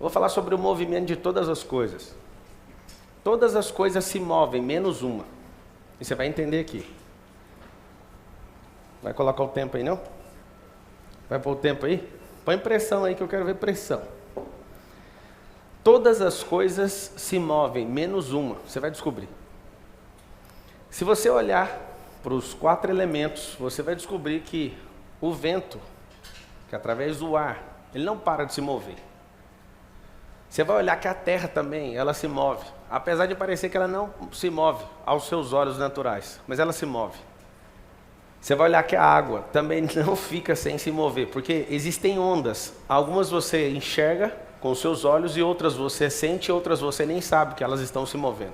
vou falar sobre o movimento de todas as coisas. Todas as coisas se movem, menos uma. E você vai entender aqui. Vai colocar o tempo aí, não? Vai pôr o tempo aí? Põe pressão aí que eu quero ver pressão. Todas as coisas se movem, menos uma. Você vai descobrir. Se você olhar para os 4 elementos, você vai descobrir que o vento, que através do ar, ele não para de se mover. Você vai olhar que a terra também, ela se move. Apesar de parecer que ela não se move aos seus olhos naturais, mas ela se move. Você vai olhar que a água também não fica sem se mover, porque existem ondas. Algumas você enxerga com os seus olhos e outras você sente, outras você nem sabe que elas estão se movendo.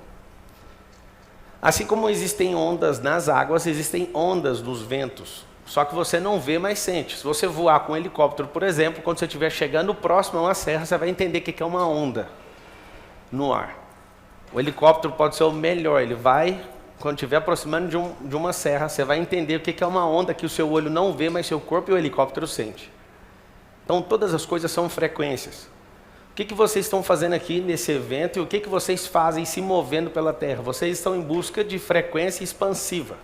Assim como existem ondas nas águas, existem ondas nos ventos. Só que você não vê, mas sente. Se você voar com um helicóptero, por exemplo, quando você estiver chegando próximo a uma serra, você vai entender o que é uma onda no ar. O helicóptero pode ser o melhor, ele vai, quando estiver aproximando de uma serra, você vai entender o que é uma onda que o seu olho não vê, mas seu corpo e o helicóptero sente. Então todas as coisas são frequências. O que vocês estão fazendo aqui nesse evento e o que vocês fazem se movendo pela Terra? Vocês estão em busca de frequência expansiva.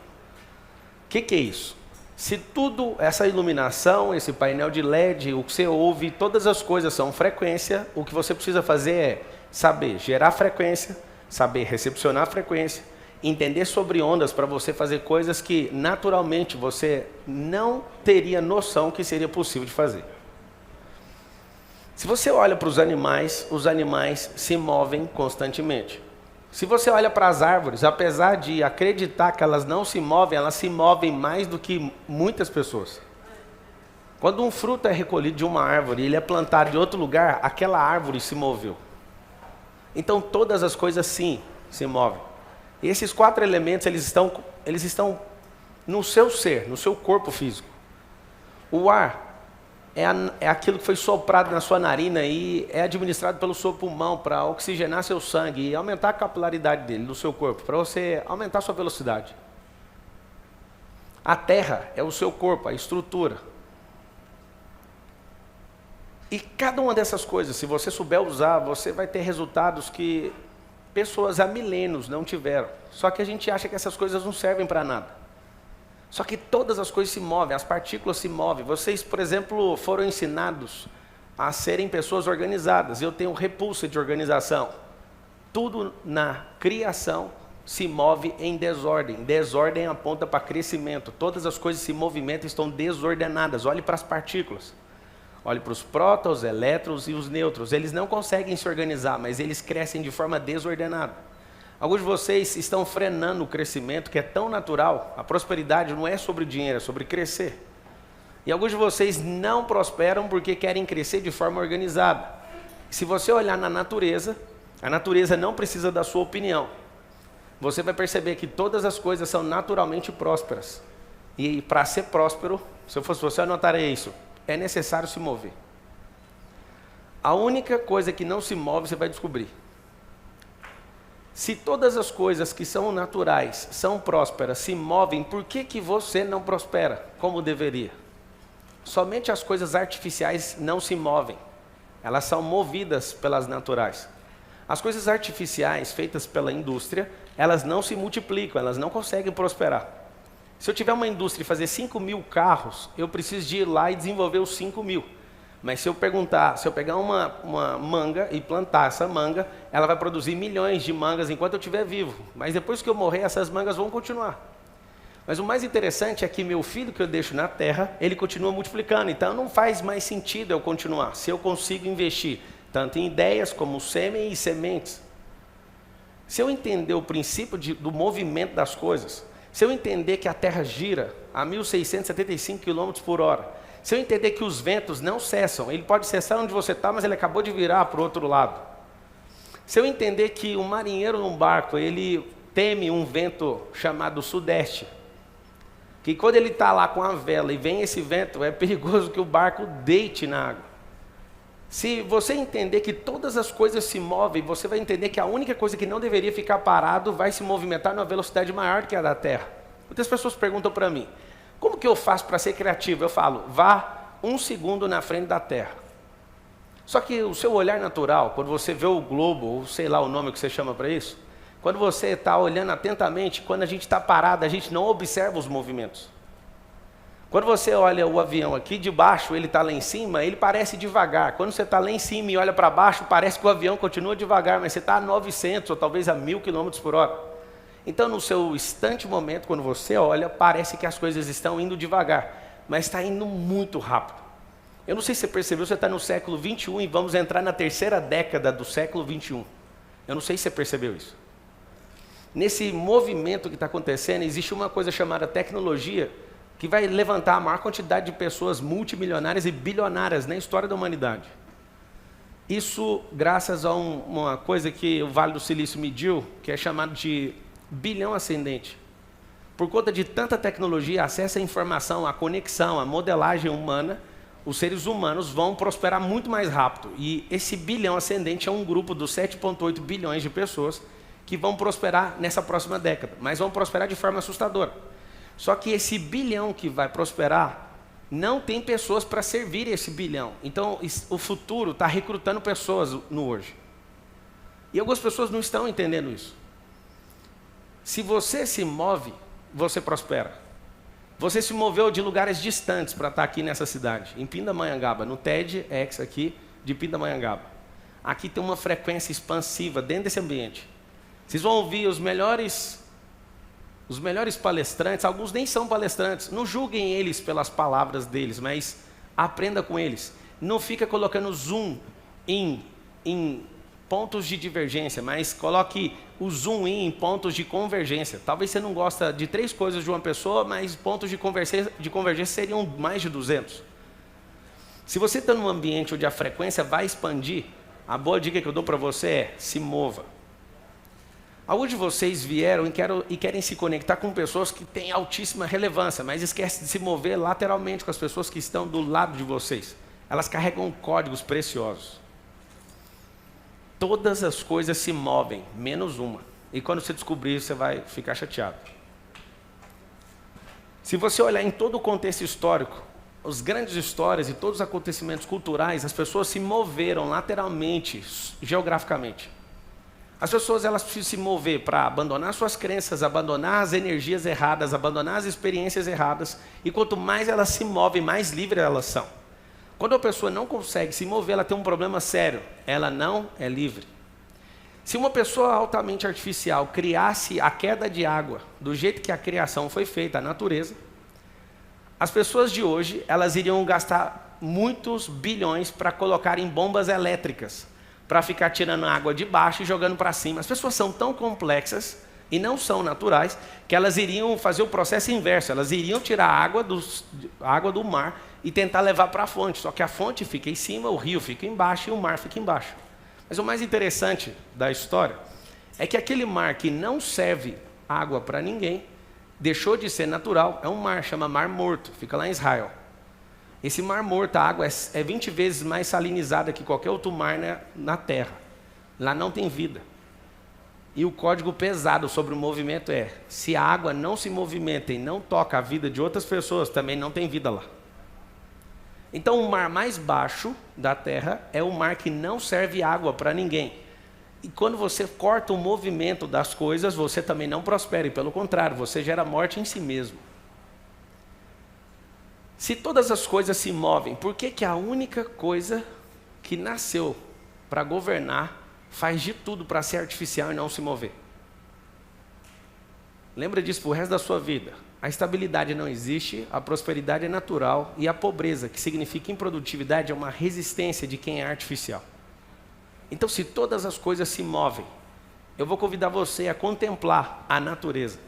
O que é isso? Se tudo, essa iluminação, esse painel de LED, o que você ouve, todas as coisas são frequência, o que você precisa fazer é saber gerar frequência, saber recepcionar frequência, entender sobre ondas para você fazer coisas que naturalmente você não teria noção que seria possível de fazer. Se você olha para os animais se movem constantemente. Se você olha para as árvores, apesar de acreditar que elas não se movem mais do que muitas pessoas. Quando um fruto é recolhido de uma árvore e ele é plantado em outro lugar, aquela árvore se moveu. Então todas as coisas sim se movem. E esses 4 elementos eles estão no seu ser, no seu corpo físico. O ar é aquilo que foi soprado na sua narina e é administrado pelo seu pulmão para oxigenar seu sangue e aumentar a capilaridade dele, do seu corpo, para você aumentar a sua velocidade. A terra é o seu corpo, a estrutura. E cada uma dessas coisas, se você souber usar, você vai ter resultados que pessoas há milênios não tiveram. Só que a gente acha que essas coisas não servem para nada. Só que todas as coisas se movem, as partículas se movem. Vocês, por exemplo, foram ensinados a serem pessoas organizadas. Eu tenho repulsa de organização. Tudo na criação se move em desordem. Desordem aponta para crescimento. Todas as coisas se movimentam, estão desordenadas. Olhe para as partículas. Olhe para os prótons, os elétrons e os nêutrons. Eles não conseguem se organizar, mas eles crescem de forma desordenada. Alguns de vocês estão frenando o crescimento, que é tão natural. A prosperidade não é sobre dinheiro, é sobre crescer. E alguns de vocês não prosperam porque querem crescer de forma organizada. Se você olhar na natureza, a natureza não precisa da sua opinião. Você vai perceber que todas as coisas são naturalmente prósperas. E para ser próspero, se eu fosse você, eu anotaria isso. É necessário se mover. A única coisa que não se move, você vai descobrir. Se todas as coisas que são naturais, são prósperas, se movem, por que você não prospera como deveria? Somente as coisas artificiais não se movem. Elas são movidas pelas naturais. As coisas artificiais feitas pela indústria, elas não se multiplicam, elas não conseguem prosperar. Se eu tiver uma indústria e fazer 5.000 carros, eu preciso de ir lá e desenvolver os 5.000. Mas se eu pegar uma manga e plantar essa manga, ela vai produzir milhões de mangas enquanto eu estiver vivo. Mas depois que eu morrer, essas mangas vão continuar. Mas o mais interessante é que meu filho que eu deixo na terra, ele continua multiplicando. Então não faz mais sentido eu continuar, se eu consigo investir tanto em ideias como sêmen e sementes. Se eu entender o princípio do movimento das coisas, se eu entender que a terra gira a 1.675 km por hora, se eu entender que os ventos não cessam, ele pode cessar onde você está, mas ele acabou de virar para o outro lado. Se eu entender que um marinheiro num barco, ele teme um vento chamado sudeste, que quando ele está lá com a vela e vem esse vento, é perigoso que o barco deite na água. Se você entender que todas as coisas se movem, você vai entender que a única coisa que não deveria ficar parado vai se movimentar numa velocidade maior do que a da Terra. Muitas pessoas perguntam para mim, como que eu faço para ser criativo? Eu falo, vá 1 segundo na frente da Terra. Só que o seu olhar natural, quando você vê o globo, ou sei lá o nome que você chama para isso, quando você está olhando atentamente, quando a gente está parado, a gente não observa os movimentos. Quando você olha o avião aqui de baixo, ele está lá em cima, ele parece devagar. Quando você está lá em cima e olha para baixo, parece que o avião continua devagar, mas você está a 900 ou talvez a 1000 km por hora. Então, no seu instante momento, quando você olha, parece que as coisas estão indo devagar, mas está indo muito rápido. Eu não sei se você percebeu, você está no século 21 e vamos entrar na terceira década do século 21. Eu não sei se você percebeu isso. Nesse movimento que está acontecendo, existe uma coisa chamada tecnologia, que vai levantar a maior quantidade de pessoas multimilionárias e bilionárias na história da humanidade. Isso graças a uma coisa que o Vale do Silício mediu, que é chamado de bilhão ascendente. Por conta de tanta tecnologia, acesso à informação, à conexão, à modelagem humana, os seres humanos vão prosperar muito mais rápido. E esse bilhão ascendente é um grupo dos 7,8 bilhões de pessoas que vão prosperar nessa próxima década, mas vão prosperar de forma assustadora. Só que esse bilhão que vai prosperar, não tem pessoas para servir esse bilhão. Então, o futuro está recrutando pessoas no hoje. E algumas pessoas não estão entendendo isso. Se você se move, você prospera. Você se moveu de lugares distantes para estar aqui nessa cidade, em Pindamonhangaba, no TEDx aqui de Pindamonhangaba. Aqui tem uma frequência expansiva dentro desse ambiente. Vocês vão ouvir os melhores palestrantes, alguns nem são palestrantes, não julguem eles pelas palavras deles, mas aprenda com eles. Não fica colocando zoom em pontos de divergência, mas coloque o zoom em pontos de convergência. Talvez você não gosta de 3 coisas de uma pessoa, mas pontos de convergência seriam mais de 200. Se você está num ambiente onde a frequência vai expandir, a boa dica que eu dou para você é: se mova. Alguns de vocês vieram e querem se conectar com pessoas que têm altíssima relevância, mas esquecem de se mover lateralmente com as pessoas que estão do lado de vocês. Elas carregam códigos preciosos. Todas as coisas se movem, menos uma. E quando você descobrir isso, você vai ficar chateado. Se você olhar em todo o contexto histórico, as grandes histórias e todos os acontecimentos culturais, as pessoas se moveram lateralmente, geograficamente. As pessoas elas precisam se mover para abandonar suas crenças, abandonar as energias erradas, abandonar as experiências erradas. E quanto mais elas se movem, mais livres elas são. Quando a pessoa não consegue se mover, ela tem um problema sério. Ela não é livre. Se uma pessoa altamente artificial criasse a queda de água do jeito que a criação foi feita, a natureza, as pessoas de hoje elas iriam gastar muitos bilhões para colocar em bombas elétricas, para ficar tirando água de baixo e jogando para cima. As pessoas são tão complexas e não são naturais que elas iriam fazer o processo inverso. Elas iriam tirar a água do mar e tentar levar para a fonte. Só que a fonte fica em cima, o rio fica embaixo e o mar fica embaixo. Mas o mais interessante da história é que aquele mar que não serve água para ninguém, deixou de ser natural, é um mar, chama Mar Morto, fica lá em Israel. Esse Mar Morto, a água é 20 vezes mais salinizada que qualquer outro mar na Terra. Lá não tem vida. E o código pesado sobre o movimento é: se a água não se movimenta e não toca a vida de outras pessoas, também não tem vida lá. Então o mar mais baixo da Terra é o mar que não serve água para ninguém. E quando você corta o movimento das coisas, você também não prospera. E pelo contrário, você gera morte em si mesmo. Se todas as coisas se movem, por que a única coisa que nasceu para governar faz de tudo para ser artificial e não se mover? Lembra disso para o resto da sua vida. A estabilidade não existe, a prosperidade é natural e a pobreza, que significa improdutividade, é uma resistência de quem é artificial. Então, se todas as coisas se movem, eu vou convidar você a contemplar a natureza.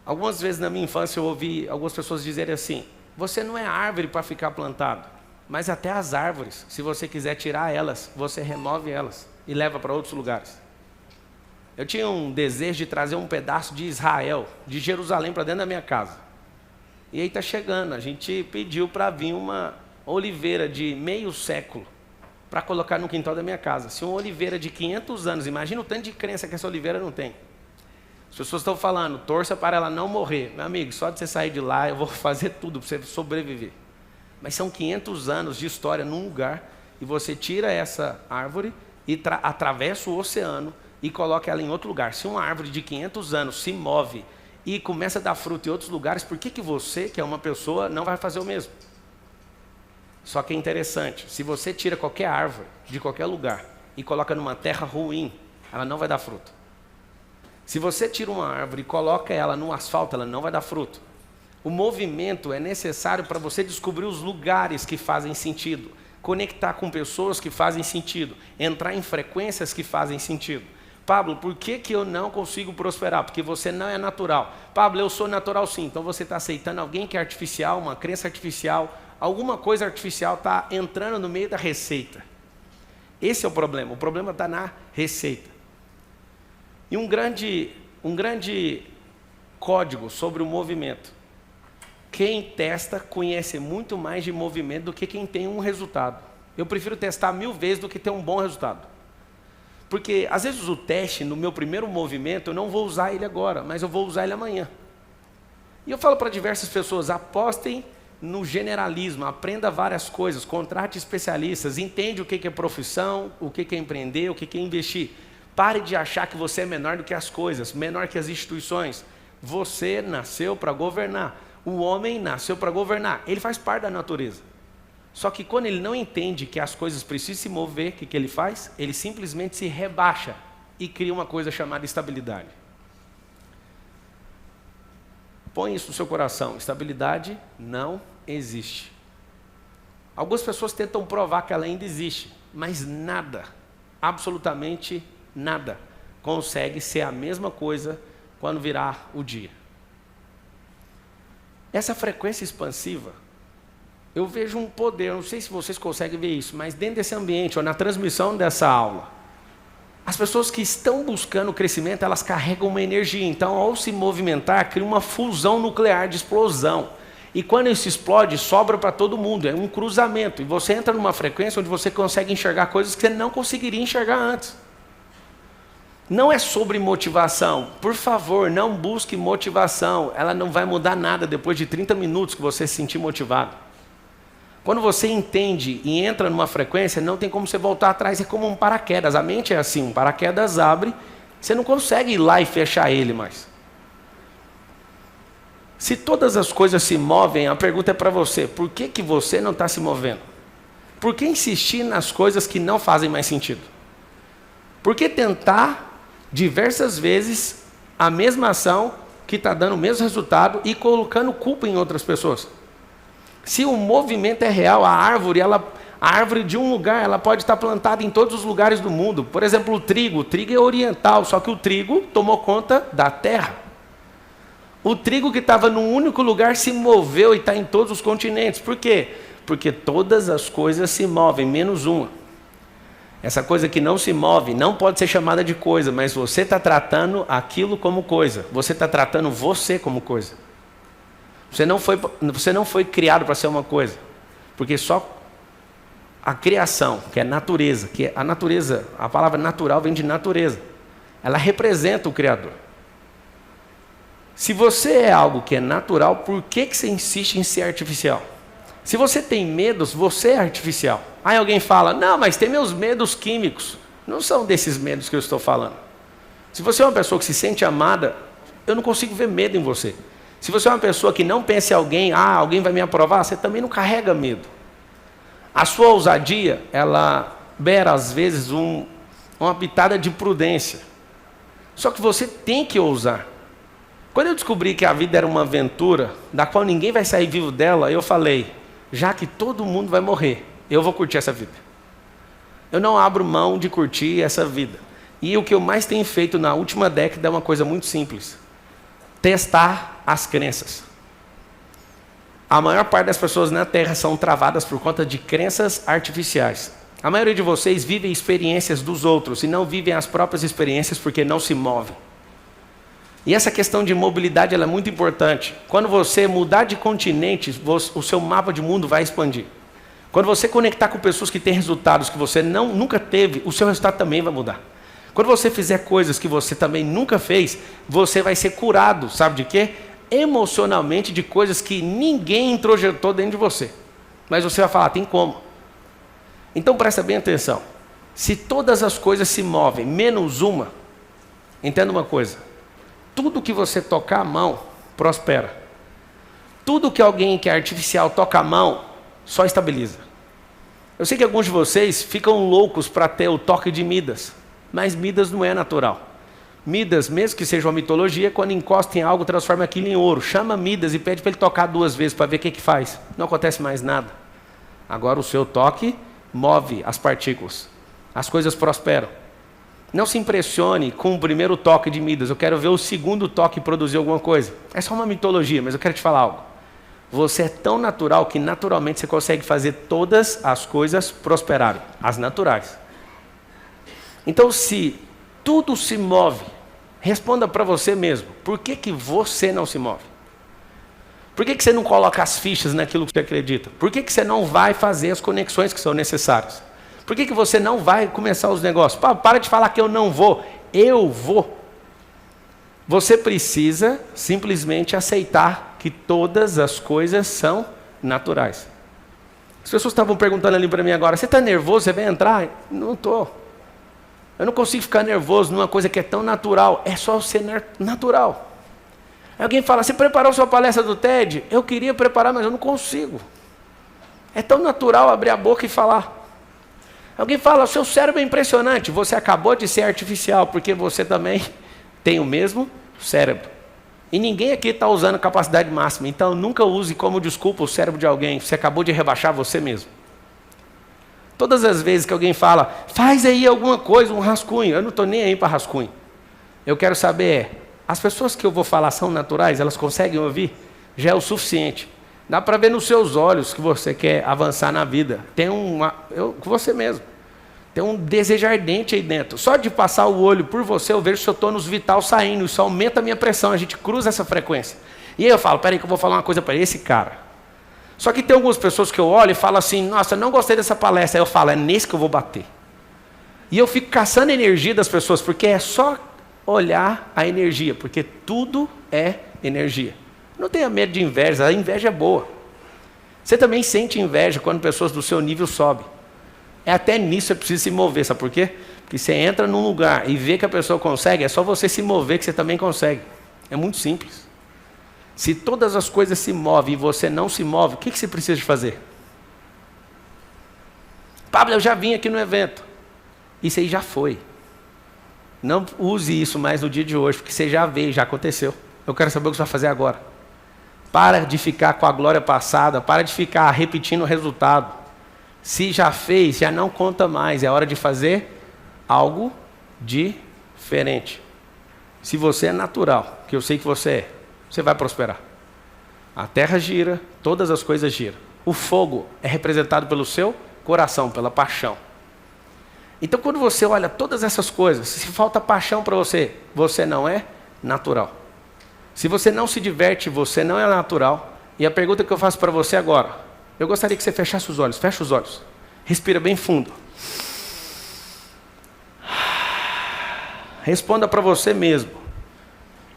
Algumas vezes na minha infância eu ouvi algumas pessoas dizerem assim: você não é árvore para ficar plantado, mas até as árvores, se você quiser tirar elas, você remove elas e leva para outros lugares. Eu tinha um desejo de trazer um pedaço de Israel, de Jerusalém, para dentro da minha casa. E aí está chegando, a gente pediu para vir uma oliveira de meio século para colocar no quintal da minha casa. Se uma oliveira de 500 anos, imagina o tanto de crença que essa oliveira não tem. As pessoas estão falando: torça para ela não morrer. Meu amigo, só de você sair de lá, eu vou fazer tudo para você sobreviver. Mas são 500 anos de história num lugar, e você tira essa árvore e atravessa o oceano e coloca ela em outro lugar. Se uma árvore de 500 anos se move e começa a dar fruto em outros lugares, por que você, que é uma pessoa, não vai fazer o mesmo? Só que é interessante, se você tira qualquer árvore de qualquer lugar e coloca numa terra ruim, ela não vai dar fruto. Se você tira uma árvore e coloca ela no asfalto, ela não vai dar fruto. O movimento é necessário para você descobrir os lugares que fazem sentido, conectar com pessoas que fazem sentido, entrar em frequências que fazem sentido. Pablo, por que eu não consigo prosperar? Porque você não é natural. Pablo, eu sou natural sim. Então você está aceitando alguém que é artificial, uma crença artificial, alguma coisa artificial está entrando no meio da receita. Esse é o problema está na receita. E um grande código sobre o movimento. Quem testa conhece muito mais de movimento do que quem tem um resultado. Eu prefiro testar 1000 vezes do que ter um bom resultado. Porque às vezes o teste no meu primeiro movimento, eu não vou usar ele agora, mas eu vou usar ele amanhã. E eu falo para diversas pessoas, apostem no generalismo, aprenda várias coisas, contrate especialistas, entende o que é profissão, o que é empreender, o que é investir. Pare de achar que você é menor do que as coisas, menor que as instituições. Você nasceu para governar. O homem nasceu para governar. Ele faz parte da natureza. Só que quando ele não entende que as coisas precisam se mover, o que ele faz? Ele simplesmente se rebaixa e cria uma coisa chamada estabilidade. Põe isso no seu coração. Estabilidade não existe. Algumas pessoas tentam provar que ela ainda existe, mas nada, absolutamente nada, consegue ser a mesma coisa quando virar o dia. Essa frequência expansiva, eu vejo um poder, não sei se vocês conseguem ver isso, mas dentro desse ambiente, ou na transmissão dessa aula, as pessoas que estão buscando crescimento, elas carregam uma energia. Então, ao se movimentar, cria uma fusão nuclear de explosão. E quando isso explode, sobra para todo mundo. É um cruzamento. E você entra numa frequência onde você consegue enxergar coisas que você não conseguiria enxergar antes. Não é sobre motivação. Por favor, não busque motivação. Ela não vai mudar nada depois de 30 minutos que você se sentir motivado. Quando você entende e entra numa frequência, não tem como você voltar atrás, é como um paraquedas. A mente é assim, um paraquedas abre, você não consegue ir lá e fechar ele mais. Se todas as coisas se movem, a pergunta é para você, por que você não está se movendo? Por que insistir nas coisas que não fazem mais sentido? Por que tentar diversas vezes a mesma ação que está dando o mesmo resultado e colocando culpa em outras pessoas? Se o movimento é real, a árvore de um lugar, ela pode estar plantada em todos os lugares do mundo. Por exemplo, o trigo é oriental, só que o trigo tomou conta da terra. O trigo que estava num único lugar se moveu e está em todos os continentes. Por quê? Porque todas as coisas se movem, menos uma. Essa coisa que não se move não pode ser chamada de coisa, mas você está tratando aquilo como coisa. Você está tratando você como coisa. Você não foi criado para ser uma coisa, porque só a criação, que é natureza, a palavra natural vem de natureza, ela representa o Criador. Se você é algo que é natural, por que você insiste em ser artificial? Se você tem medos, você é artificial. Aí alguém fala, não, mas tem meus medos químicos. Não são desses medos que eu estou falando. Se você é uma pessoa que se sente amada, eu não consigo ver medo em você. Se você é uma pessoa que não pensa em alguém, alguém vai me aprovar, você também não carrega medo. A sua ousadia, ela beira às vezes uma pitada de prudência. Só que você tem que ousar. Quando eu descobri que a vida era uma aventura, da qual ninguém vai sair vivo dela, eu falei, já que todo mundo vai morrer, eu vou curtir essa vida. Eu não abro mão de curtir essa vida. E o que eu mais tenho feito na última década é uma coisa muito simples. Testar as crenças. A maior parte das pessoas na Terra são travadas por conta de crenças artificiais. A maioria de vocês vive experiências dos outros e não vivem as próprias experiências porque não se movem. E essa questão de mobilidade ela é muito importante. Quando você mudar de continente, o seu mapa de mundo vai expandir. Quando você conectar com pessoas que têm resultados que você nunca teve, o seu resultado também vai mudar. Quando você fizer coisas que você também nunca fez, você vai ser curado, sabe de quê? Emocionalmente de coisas que ninguém introjetou dentro de você. Mas você vai falar, tem como. Então presta bem atenção. Se todas as coisas se movem, menos uma, entenda uma coisa. Tudo que você tocar a mão, prospera. Tudo que alguém que é artificial toca a mão, só estabiliza. Eu sei que alguns de vocês ficam loucos para ter o toque de Midas. Mas Midas não é natural. Midas, mesmo que seja uma mitologia, quando encosta em algo, transforma aquilo em ouro. Chama Midas e pede para ele tocar 2 vezes para ver o que faz. Não acontece mais nada. Agora o seu toque move as partículas. As coisas prosperam. Não se impressione com o primeiro toque de Midas. Eu quero ver o segundo toque produzir alguma coisa. É só uma mitologia, mas eu quero te falar algo. Você é tão natural que naturalmente você consegue fazer todas as coisas prosperarem. As naturais. Então, se tudo se move, responda para você mesmo. Por que você não se move? Por que você não coloca as fichas naquilo que você acredita? Por que você não vai fazer as conexões que são necessárias? Por que você não vai começar os negócios? Para de falar que eu não vou. Eu vou. Você precisa simplesmente aceitar que todas as coisas são naturais. As pessoas estavam perguntando ali para mim agora, você está nervoso? Você vai entrar? Não estou. Eu não consigo ficar nervoso numa coisa que é tão natural. É só ser natural. Alguém fala, você preparou sua palestra do TED? Eu queria preparar, mas eu não consigo. É tão natural abrir a boca e falar. Alguém fala, seu cérebro é impressionante. Você acabou de ser artificial, porque você também tem o mesmo cérebro. E ninguém aqui está usando capacidade máxima. Então nunca use como desculpa o cérebro de alguém. Você acabou de rebaixar você mesmo. Todas as vezes que alguém fala, faz aí alguma coisa, um rascunho. Eu não estou nem aí para rascunho. Eu quero saber, as pessoas que eu vou falar são naturais? Elas conseguem ouvir? Já é o suficiente. Dá para ver nos seus olhos que você quer avançar na vida. Tem com você mesmo. Tem um desejo ardente aí dentro. Só de passar o olho por você, eu vejo seu tônus vital saindo. Isso aumenta a minha pressão. A gente cruza essa frequência. E aí eu falo, peraí que eu vou falar uma coisa para esse cara. Só que tem algumas pessoas que eu olho e falo assim, nossa, eu não gostei dessa palestra. Aí eu falo, é nesse que eu vou bater. E eu fico caçando a energia das pessoas, porque é só olhar a energia, porque tudo é energia. Não tenha medo de inveja, a inveja é boa. Você também sente inveja quando pessoas do seu nível sobem. É até nisso que você precisa se mover, sabe por quê? Porque você entra num lugar e vê que a pessoa consegue, é só você se mover que você também consegue. É muito simples. Se todas as coisas se movem e você não se move, o que você precisa de fazer? Pablo, eu já vim aqui no evento. Isso aí já foi. Não use isso mais no dia de hoje, porque você já veio, já aconteceu. Eu quero saber o que você vai fazer agora. Para de ficar com a glória passada, para de ficar repetindo o resultado. Se já fez, já não conta mais. É hora de fazer algo diferente. Se você é natural, que eu sei que você é, você vai prosperar. A terra gira, todas as coisas giram. O fogo é representado pelo seu coração, pela paixão. Então quando você olha todas essas coisas, se falta paixão para você, você não é natural. Se você não se diverte, você não é natural. E a pergunta que eu faço para você agora, eu gostaria que você fechasse os olhos. Fecha os olhos. Respira bem fundo. Responda para você mesmo.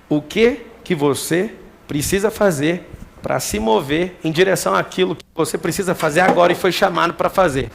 O que você precisa fazer para se mover em direção àquilo que você precisa fazer agora e foi chamado para fazer?